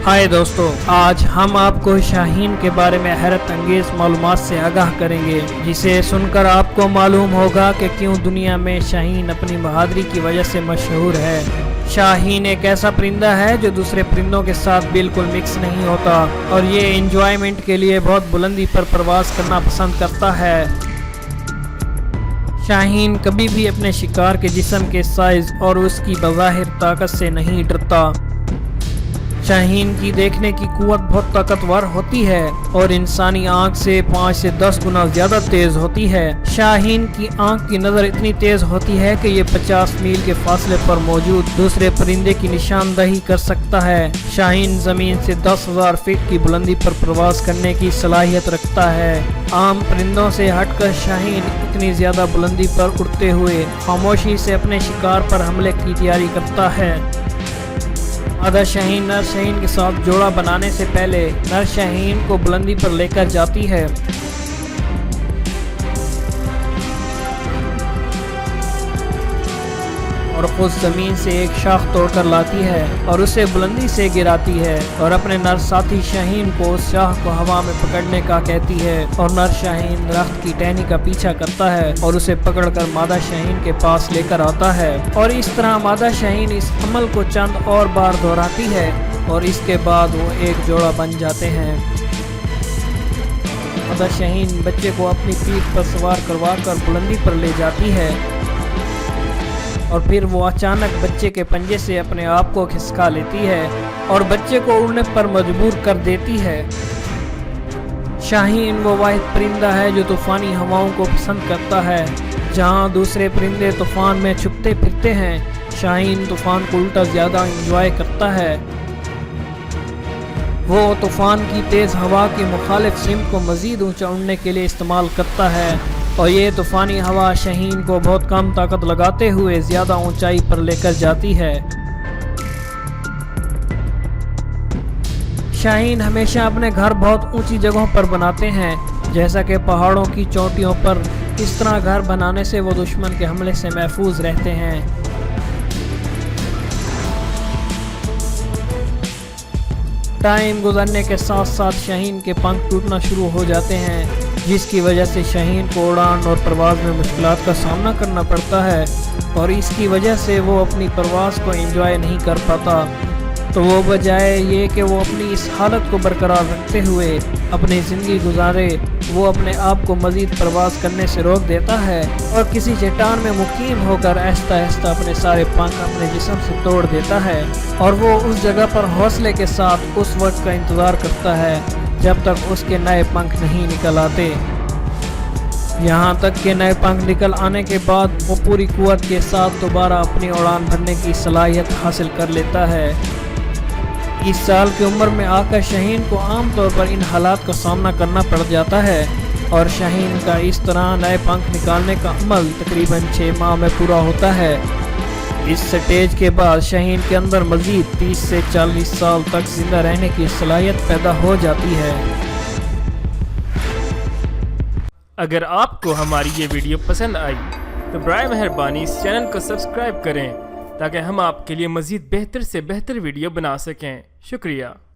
हाय दोस्तों, आज हम आपको शाहीन के बारे में हैरत अंगेज मालूमात से आगाह करेंगे, जिसे सुनकर आपको मालूम होगा कि क्यों दुनिया में शाहीन अपनी बहादुरी की वजह से मशहूर है। शाहीन एक ऐसा परिंदा है जो दूसरे परिंदों के साथ बिल्कुल मिक्स नहीं होता और ये एंजॉयमेंट के लिए बहुत बुलंदी पर प्रवास करना पसंद करता है। शाहीन कभी भी अपने शिकार के जिस्म के साइज और उसकी बज़ाहिर ताकत से नहीं डरता। शाहीन की देखने की कुव्वत बहुत ताकतवर होती है और इंसानी आंख से 5 से 10 गुना ज्यादा तेज होती है। शाहीन की आंख की नज़र इतनी तेज होती है कि ये 50 मील के फासले पर मौजूद दूसरे परिंदे की निशानदही कर सकता है। शाहीन जमीन से 10,000 फीट की बुलंदी पर प्रवास करने की सलाहियत रखता है। आम परिंदों से हटकर शाहीन इतनी ज्यादा बुलंदी पर उड़ते हुए खामोशी से अपने शिकार पर हमले की तैयारी करता है। मादा शाहीन नर शाहीन के साथ जोड़ा बनाने से पहले नर शाहीन को बुलंदी पर लेकर जाती है और खुद जमीन से एक शाख तोड़कर लाती है और उसे बुलंदी से गिराती है और अपने नर साथी शाहीन को उस शाख को हवा में पकड़ने का कहती है और नर शाहीन दरख्त की टहनी का पीछा करता है और उसे पकड़कर मादा शाहीन के पास लेकर आता है और इस तरह मादा शाहीन इस अमल को चंद और बार दोहराती है और इसके बाद वो एक जोड़ा बन जाते हैं। मादा शाहीन बच्चे को अपनी पीठ पर सवार करवा कर बुलंदी पर ले जाती है और फिर वो अचानक बच्चे के पंजे से अपने आप को खिसका लेती है और बच्चे को उड़ने पर मजबूर कर देती है। शाहीन वो वाहिद परिंदा है जो तूफानी हवाओं को पसंद करता है। जहां दूसरे परिंदे तूफान में छुपते फिरते हैं, शाहीन तूफान को उल्टा ज्यादा एंजॉय करता है। वो तूफान की तेज हवा के मुखालिफ सिमत को मजीद ऊंचा उड़ने के लिए इस्तेमाल करता है और ये तूफानी हवा शाहीन को बहुत कम ताकत लगाते हुए ज्यादा ऊंचाई पर लेकर जाती है। शाहीन हमेशा अपने घर बहुत ऊंची जगहों पर बनाते हैं, जैसा कि पहाड़ों की चोटियों पर। इस तरह घर बनाने से वो दुश्मन के हमले से महफूज रहते हैं। टाइम गुजरने के साथ साथ शाहीन के पंख टूटना शुरू हो जाते हैं, जिसकी वजह से शाहीन को उड़ान और परवाज़ में मुश्किलात का सामना करना पड़ता है और इसकी वजह से वो अपनी परवाज़ को एंजॉय नहीं कर पाता। तो वो बजाय ये कि वो अपनी इस हालत को बरकरार रखते हुए अपनी ज़िंदगी गुजारे, वो अपने आप को मज़ीद परवाज़ करने से रोक देता है और किसी चट्टान में मुकीम होकर आहिस्ता आहिस्ता अपने सारे पंख अपने जिस्म से तोड़ देता है और वो उस जगह पर हौसले के साथ उस वक्त का इंतज़ार करता है जब तक उसके नए पंख नहीं निकल आते। यहाँ तक कि नए पंख निकल आने के बाद वो पूरी कुव्वत के साथ दोबारा अपनी उड़ान भरने की सलाहियत हासिल कर लेता है। 20 साल की उम्र में आकर शाहीन को आमतौर पर इन हालात का सामना करना पड़ जाता है और शाहीन का इस तरह नए पंख निकालने का अमल तकरीबन 6 माह में पूरा होता है। इस स्टेज के बाद शाहीन के अंदर मजीद 30 से 40 साल तक जिंदा रहने की सलाहियत पैदा हो जाती है। अगर आपको हमारी ये वीडियो पसंद आई तो बराए मेहरबानी इस चैनल को सब्सक्राइब करें ताकि हम आपके लिए मजीद बेहतर से बेहतर वीडियो बना सकें। शुक्रिया।